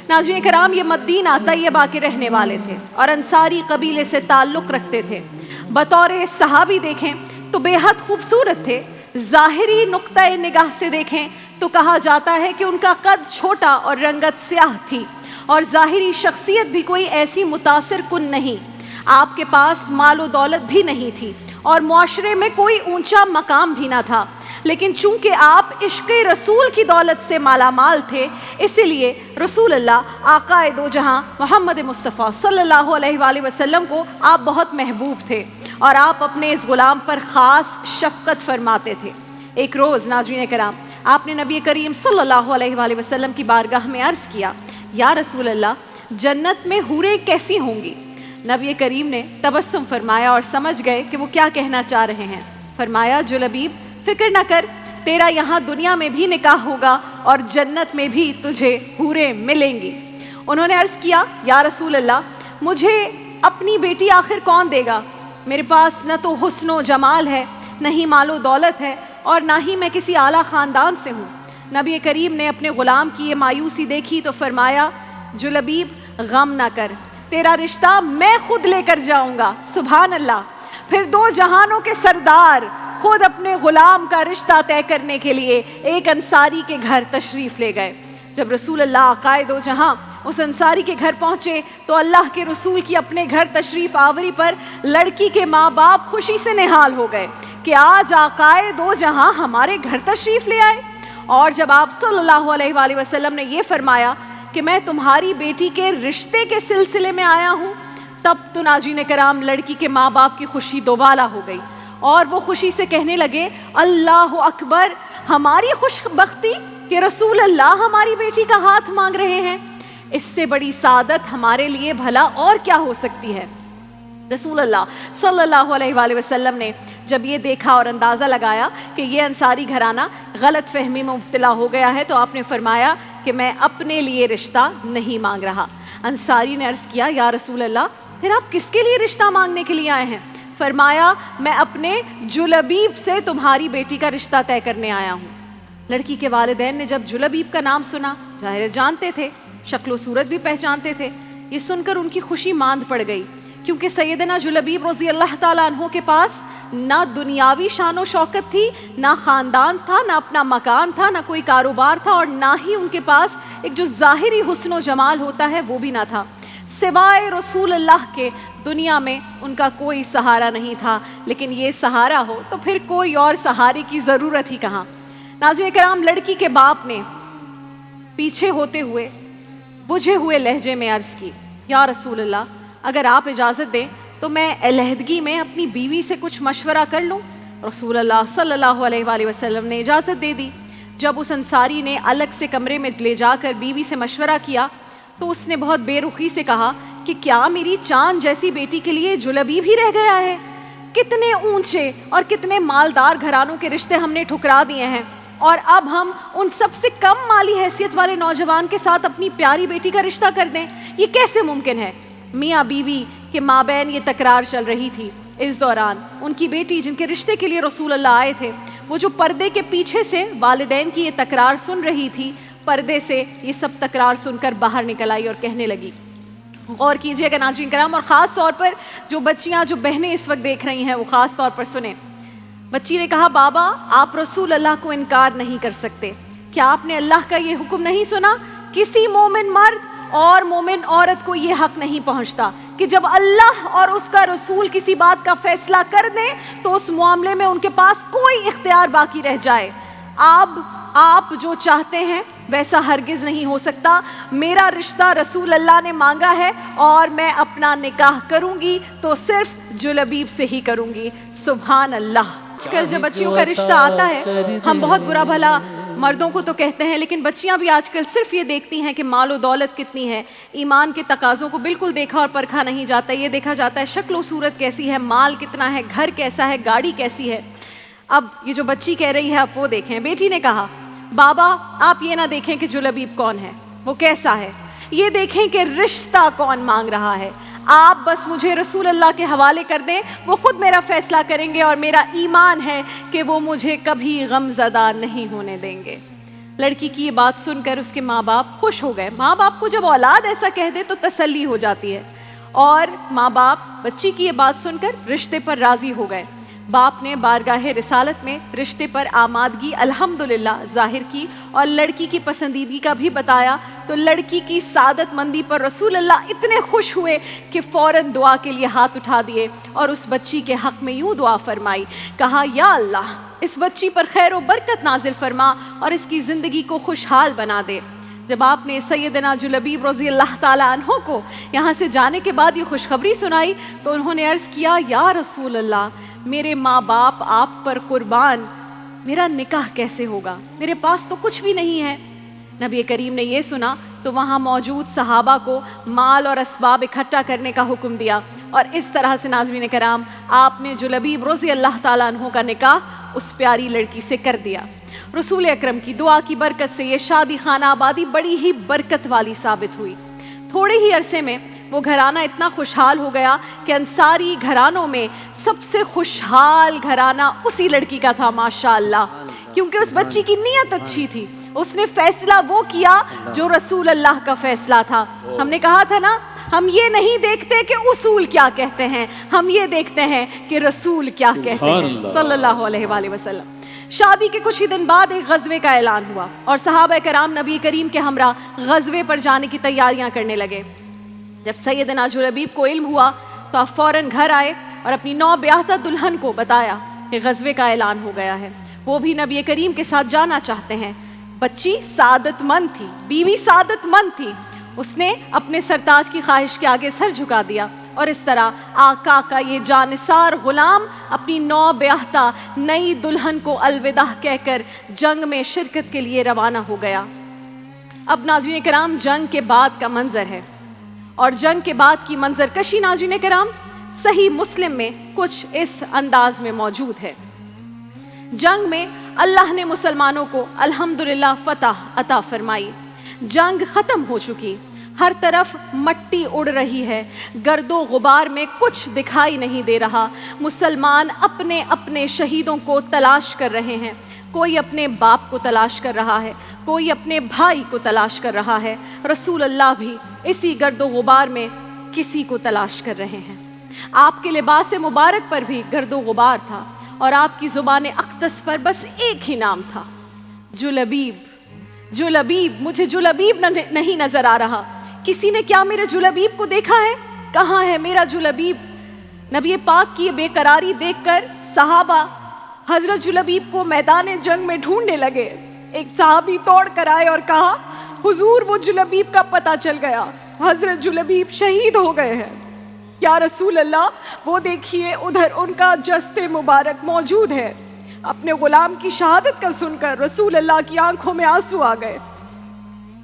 ناظرین کرام، یہ مدینہ طیبہ کے رہنے والے تھے اور انصاری قبیلے سے تعلق رکھتے تھے۔ بطور صحابی دیکھیں تو بے حد خوبصورت تھے۔ ظاہری نقطۂ نگاہ سے دیکھیں تو کہا جاتا ہے کہ ان کا قد چھوٹا اور رنگت سیاہ تھی، اور ظاہری شخصیت بھی کوئی ایسی متاثر کن نہیں۔ آپ کے پاس مال و دولت بھی نہیں تھی اور معاشرے میں کوئی اونچا مقام بھی نہ تھا، لیکن چونکہ آپ عشق رسول کی دولت سے مالا مال تھے، اسی لیے رسول اللہ آقائے دو جہاں محمد مصطفیٰ صلی اللہ علیہ وآلہ وسلم کو آپ بہت محبوب تھے، اور آپ اپنے اس غلام پر خاص شفقت فرماتے تھے۔ ایک روز ناظرین کرام، آپ نے نبی کریم صلی اللہ علیہ وآلہ وسلم کی بارگاہ میں عرض کیا، یا رسول اللہ، جنت میں حوریں کیسی ہوں گی؟ نبی کریم نے تبسم فرمایا اور سمجھ گئے کہ وہ کیا کہنا چاہ رہے ہیں۔ فرمایا، جلبیب، فکر نہ کر، تیرا یہاں دنیا میں بھی نکاح ہوگا اور جنت میں بھی تجھے حوریں ملیں گی۔ انہوں نے عرض کیا، یا رسول اللہ، مجھے اپنی بیٹی آخر کون دے گا؟ میرے پاس نہ تو حسن و جمال ہے، نہ ہی مال و دولت ہے، اور نہ ہی میں کسی اعلیٰ خاندان سے ہوں۔ نبی کریم نے اپنے غلام کی یہ مایوسی دیکھی تو فرمایا، جلبیب، غم نہ کر، تیرا رشتہ میں خود لے کر جاؤں گا۔ سبحان اللہ! پھر دو جہانوں کے سردار خود اپنے غلام کا رشتہ طے کرنے کے لیے ایک انصاری کے گھر تشریف لے گئے۔ جب رسول اللہ آقائے دو جہاں اس انصاری کے گھر پہنچے تو اللہ کے رسول کی اپنے گھر تشریف آوری پر لڑکی کے ماں باپ خوشی سے نہال ہو گئے کہ آج آقائے دو جہاں ہمارے گھر تشریف لے آئے۔ اور جب آپ صلی اللہ علیہ وآلہ وسلم نے یہ فرمایا کہ میں تمہاری بیٹی کے رشتے کے سلسلے میں آیا ہوں، تب تو ناظرین کرام لڑکی کے ماں باپ کی خوشی دوبالا ہو گئی، اور وہ خوشی سے کہنے لگے، اللہ اکبر، ہماری خوش بختی کہ رسول اللہ ہماری بیٹی کا ہاتھ مانگ رہے ہیں، اس سے بڑی سعادت ہمارے لیے بھلا اور کیا ہو سکتی ہے۔ رسول اللہ صلی اللہ علیہ وآلہ وسلم نے جب یہ دیکھا اور اندازہ لگایا کہ یہ انصاری گھرانہ غلط فہمی میں مبتلا ہو گیا ہے، تو آپ نے فرمایا کہ میں اپنے لیے رشتہ نہیں مانگ رہا۔ انصاری نے عرض کیا، یا رسول اللہ، پھر آپ کس کے لیے رشتہ مانگنے کے لیے آئے ہیں؟ فرمایا، میں اپنے جلبیب سے تمہاری بیٹی کا رشتہ طے کرنے آیا ہوں۔ لڑکی کے والدین نے جب جلبیب کا نام سنا، ظاہر جانتے تھے، شکل و صورت بھی پہچانتے تھے، یہ سن کر ان کی خوشی ماند پڑ گئی، کیونکہ سیدنا جلبیب رضی اللہ تعالیٰ عنہ کے پاس نہ دنیاوی شان و شوکت تھی، نہ خاندان تھا، نہ اپنا مکان تھا، نہ کوئی کاروبار تھا، اور نہ ہی ان کے پاس ایک جو ظاہری حسن و جمال ہوتا ہے وہ بھی نہ تھا۔ سوائے رسول اللہ کے دنیا میں ان کا کوئی سہارا نہیں تھا، لیکن یہ سہارا ہو تو پھر کوئی اور سہارے کی ضرورت ہی کہاں۔ ناظرین کرام، لڑکی کے باپ نے پیچھے ہوتے ہوئے بجھے ہوئے لہجے میں عرض کی، یا رسول اللہ، اگر آپ اجازت دیں تو میں علیحدگی میں اپنی بیوی سے کچھ مشورہ کر لوں۔ رسول اللہ صلی اللہ علیہ وآلہ وسلم نے اجازت دے دی۔ جب اس انصاری نے الگ سے کمرے میں لے جا کر بیوی سے مشورہ کیا تو اس نے بہت بے رخی سے کہا کہ کیا میری چاند جیسی بیٹی کے لیے جلبیب ہی رہ گیا ہے؟ کتنے اونچے اور کتنے مالدار گھرانوں کے رشتے ہم نے ٹھکرا دیے ہیں، اور اب ہم ان سب سے کم مالی حیثیت والے نوجوان کے ساتھ اپنی پیاری بیٹی کا رشتہ کر دیں؟ یہ کیسے ممکن ہے؟ میاں بیوی کے مابین یہ تکرار چل رہی تھی۔ اس دوران ان کی بیٹی، جن کے رشتے کے لیے رسول اللہ آئے تھے، وہ جو پردے کے پیچھے سے والدین کی یہ تکرار سن رہی تھی، پردے سے یہ سب تکرار سن کر باہر نکل آئی اور کہنے لگی، غور کیجئے گا ناظرین کرام، اور خاص طور پر جو بچیاں، جو بہنیں اس وقت دیکھ رہی ہیں، وہ خاص طور پر سنیں۔ بچی نے کہا، بابا، آپ رسول اللہ کو انکار نہیں کر سکتے، کیا آپ نے اللہ کا یہ حکم نہیں سنا؟ کسی مومن مرد اور مومن عورت کو یہ حق نہیں پہنچتا کہ جب اللہ اور اس کا رسول کسی بات کا فیصلہ کر دیں تو اس معاملے میں ان کے پاس کوئی اختیار باقی رہ جائے۔ آپ جو چاہتے ہیں ویسا ہرگز نہیں ہو سکتا۔ میرا رشتہ رسول اللہ نے مانگا ہے، اور میں اپنا نکاح کروں گی تو صرف جلبیب سے ہی کروں گی۔ سبحان اللہ! آج کل جب بچیوں کا رشتہ آتا ہے، ہم بہت برا بھلا مردوں کو تو کہتے ہیں، لیکن بچیاں بھی آج کل صرف یہ دیکھتی ہیں کہ مال و دولت کتنی ہے۔ ایمان کے تقاضوں کو بالکل دیکھا اور پرکھا نہیں جاتا، یہ دیکھا جاتا ہے شکل و صورت کیسی ہے، مال کتنا ہے، گھر کیسا ہے، گاڑی کیسی ہے۔ اب یہ جو بچی کہہ رہی ہے، اب وہ دیکھیں۔ بیٹی نے کہا، بابا، آپ یہ نہ دیکھیں کہ جلبیب کون ہے، وہ کیسا ہے، یہ دیکھیں کہ رشتہ کون مانگ رہا ہے۔ آپ بس مجھے رسول اللہ کے حوالے کر دیں، وہ خود میرا فیصلہ کریں گے، اور میرا ایمان ہے کہ وہ مجھے کبھی غم زدہ نہیں ہونے دیں گے۔ لڑکی کی یہ بات سن کر اس کے ماں باپ خوش ہو گئے. ماں باپ کو جب اولاد ایسا کہہ دے تو تسلی ہو جاتی ہے, اور ماں باپ بچی کی یہ بات سن کر رشتے پر راضی ہو گئے. باپ نے بارگاہ رسالت میں رشتے پر آمادگی الحمدللہ ظاہر کی اور لڑکی کی پسندیدگی کا بھی بتایا. تو لڑکی کی سعادت مندی پر رسول اللہ اتنے خوش ہوئے کہ فوراً دعا کے لیے ہاتھ اٹھا دیے اور اس بچی کے حق میں یوں دعا فرمائی, کہا یا اللہ اس بچی پر خیر و برکت نازل فرما اور اس کی زندگی کو خوشحال بنا دے. جب آپ نے سیدنا جلبیب رضی اللہ تعالیٰ عنہ کو یہاں سے جانے کے بعد یہ خوشخبری سنائی تو انہوں نے عرض کیا, یا رسول اللہ میرے ماں باپ آپ پر قربان, میرا نکاح کیسے ہوگا, میرے پاس تو کچھ بھی نہیں ہے. نبی کریم نے یہ سنا تو وہاں موجود صحابہ کو مال اور اسباب اکٹھا کرنے کا حکم دیا, اور اس طرح سے ناظرین کرام آپ نے جلبیب رضی اللہ تعالیٰ عنہ کا نکاح اس پیاری لڑکی سے کر دیا. رسول اکرم کی دعا کی برکت سے یہ شادی خانہ آبادی بڑی ہی برکت والی ثابت ہوئی. تھوڑے ہی عرصے میں وہ گھرانہ اتنا خوشحال ہو گیا کہ انصاری گھرانوں میں سب سے خوشحال گھرانہ اسی لڑکی کا تھا ماشاءاللہ, کیونکہ اس بچی کی نیت اچھی تھی. اس نے فیصلہ وہ کیا جو رسول اللہ کا فیصلہ تھا. ہم نے کہا تھا نا, ہم یہ نہیں دیکھتے کہ اصول کیا کہتے ہیں, ہم یہ دیکھتے ہیں کہ رسول کیا کہتے ہیں صلی اللہ علیہ وآلہ وسلم. شادی کے کچھ ہی دن بعد ایک غزوے کا اعلان ہوا اور صحابہ کرام نبی کریم کے ہمراہ غزوے پر جانے کی تیاریاں کرنے لگے. جب سیدنا جلبیب کو علم ہوا تو آپ فوراً گھر آئے اور اپنی نو بیاہتہ دلہن کو بتایا کہ غزوے کا اعلان ہو گیا ہے, وہ بھی نبی کریم کے ساتھ جانا چاہتے ہیں. بچی سعادت مند تھی, بیوی سعادت مند تھی, اس نے اپنے سرتاج کی خواہش کے آگے سر جھکا دیا, اور اس طرح آقا کا یہ جانثار غلام اپنی نو بیاہتہ نئی دلہن کو الوداع کہہ کر جنگ میں شرکت کے لیے روانہ ہو گیا. اب ناظرین کرام جنگ کے بعد کا منظر ہے, اور جنگ کے بعد کی منظر کشی ناظرین کرام صحیح مسلم میں کچھ اس انداز میں موجود ہے. جنگ میں اللہ نے مسلمانوں کو الحمدللہ فتح عطا فرمائی. جنگ ختم ہو چکی, ہر طرف مٹی اڑ رہی ہے, گرد و غبار میں کچھ دکھائی نہیں دے رہا. مسلمان اپنے اپنے شہیدوں کو تلاش کر رہے ہیں. کوئی اپنے باپ کو تلاش کر رہا ہے, کوئی اپنے بھائی کو تلاش کر رہا ہے. رسول اللہ بھی اسی گرد و غبار میں کسی کو تلاش کر رہے ہیں. آپ کے لباس مبارک پر بھی گرد و غبار تھا, اور آپ کی زبان اقدس پر بس ایک ہی نام تھا, جلبیب. جلبیب, مجھے جلبیب نہیں نظر آ رہا. کسی نے کیا میرے جلبیب کو دیکھا ہے؟ کہاں ہے میرا جلبیب؟ نبی پاک کی بے قراری دیکھ کر صحابہ حضرت جلبیب کو میدان جنگ میں ڈھونڈنے لگے. ایک صحابی توڑ کر آئے اور کہا, حضور وہ جلبیب کا پتہ چل گیا, حضرت جلبیب شہید ہو گئے ہیں. یا رسول اللہ, وہ دیکھیے ادھر ان کا جسد مبارک موجود ہے. اپنے غلام کی شہادت کا سن کر رسول اللہ کی آنکھوں میں آنسو آ گئے.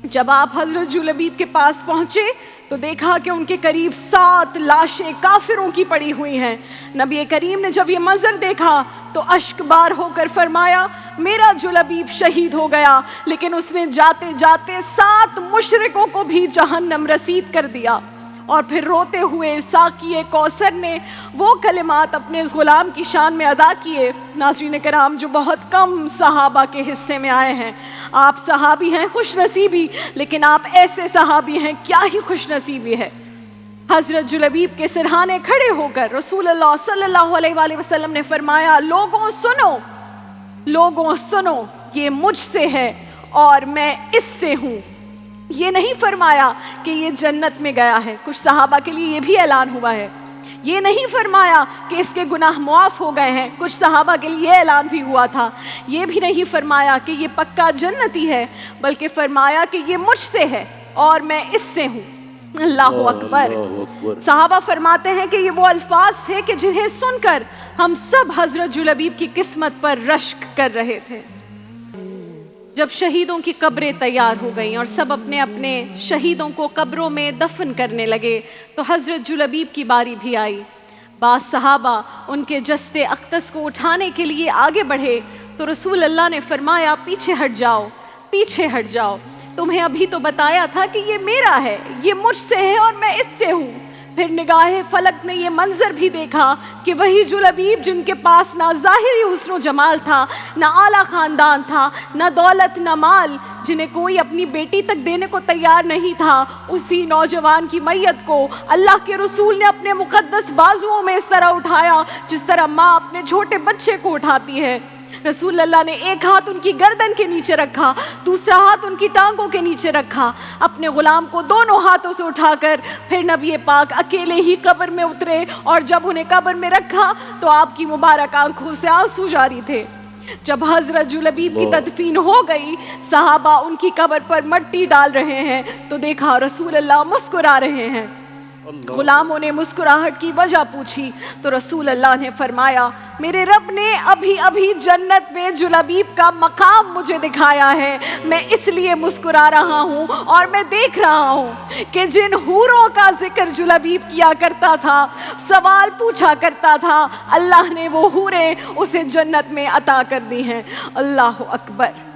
جب آپ حضرت جلبیب کے پاس پہنچے تو دیکھا کہ ان کے قریب 7 لاشیں کافروں کی پڑی ہوئی ہیں. نبی کریم نے جب یہ منظر دیکھا تو اشک بار ہو کر فرمایا, میرا جلبیب شہید ہو گیا, لیکن اس نے جاتے جاتے 7 مشرکوں کو بھی جہنم رسید کر دیا. اور پھر روتے ہوئے ساقی کوثر نے وہ کلمات اپنے اس غلام کی شان میں ادا کیے ناظرین کرام جو بہت کم صحابہ کے حصے میں آئے ہیں. آپ صحابی ہیں خوش نصیبی, لیکن آپ ایسے صحابی ہیں کیا ہی خوش نصیبی ہے. حضرت جلبیب کے سرہانے کھڑے ہو کر رسول اللہ صلی اللہ علیہ وآلہ وسلم نے فرمایا, لوگوں سنو, لوگوں سنو, یہ مجھ سے ہے اور میں اس سے ہوں. یہ نہیں فرمایا کہ یہ جنت میں گیا ہے, کچھ صحابہ کے لیے یہ بھی اعلان ہوا ہے. یہ نہیں فرمایا کہ اس کے گناہ معاف ہو گئے ہیں, کچھ صحابہ کے لیے یہ اعلان بھی ہوا تھا. یہ بھی نہیں فرمایا کہ یہ پکا جنتی ہے, بلکہ فرمایا کہ یہ مجھ سے ہے اور میں اس سے ہوں. اللہ اکبر. صحابہ فرماتے ہیں کہ یہ وہ الفاظ تھے کہ جنہیں سن کر ہم سب حضرت جلبیب کی قسمت پر رشک کر رہے تھے. جب شہیدوں کی قبریں تیار ہو گئیں اور سب اپنے اپنے شہیدوں کو قبروں میں دفن کرنے لگے تو حضرت جلبیب کی باری بھی آئی. بعض صحابہ ان کے جسد اقدس کو اٹھانے کے لیے آگے بڑھے تو رسول اللہ نے فرمایا, پیچھے ہٹ جاؤ, پیچھے ہٹ جاؤ, تمہیں ابھی تو بتایا تھا کہ یہ میرا ہے, یہ مجھ سے ہے اور میں اس سے ہوں. پھر نگاہ فلک نے یہ منظر بھی دیکھا کہ وہی جلبیب جن کے پاس نہ ظاہری حسن و جمال تھا، نہ اعلیٰ خاندان تھا، نہ دولت نہ مال، جنہیں کوئی اپنی بیٹی تک دینے کو تیار نہیں تھا، اسی نوجوان کی میت کو اللہ کے رسول نے اپنے مقدس بازوؤں میں اس طرح اٹھایا جس طرح ماں اپنے چھوٹے بچے کو اٹھاتی ہے۔ رسول اللہ نے ایک ہاتھ ان کی گردن کے نیچے رکھا، دوسرا ہاتھ ان کی ٹانگوں کے نیچے رکھا، اپنے غلام کو دونوں ہاتھوں سے اٹھا کر پھر نبی پاک اکیلے ہی قبر میں اترے، اور جب انہیں قبر میں رکھا تو آپ کی مبارک آنکھوں سے آنسو جاری تھے۔ جب حضرت جلبیب کی تدفین ہو گئی، صحابہ ان کی قبر پر مٹی ڈال رہے ہیں تو دیکھا رسول اللہ مسکرا رہے ہیں۔ غلاموں نے مسکراہٹ کی وجہ پوچھی تو رسول اللہ نے فرمایا، میرے رب نے ابھی ابھی جنت میں جلبیب کا مقام مجھے دکھایا ہے، میں اس لیے مسکرا رہا ہوں، اور میں دیکھ رہا ہوں کہ جن حوروں کا ذکر جلبیب کیا کرتا تھا، سوال پوچھا کرتا تھا، اللہ نے وہ حوریں اسے جنت میں عطا کر دی ہیں۔ اللہ اکبر۔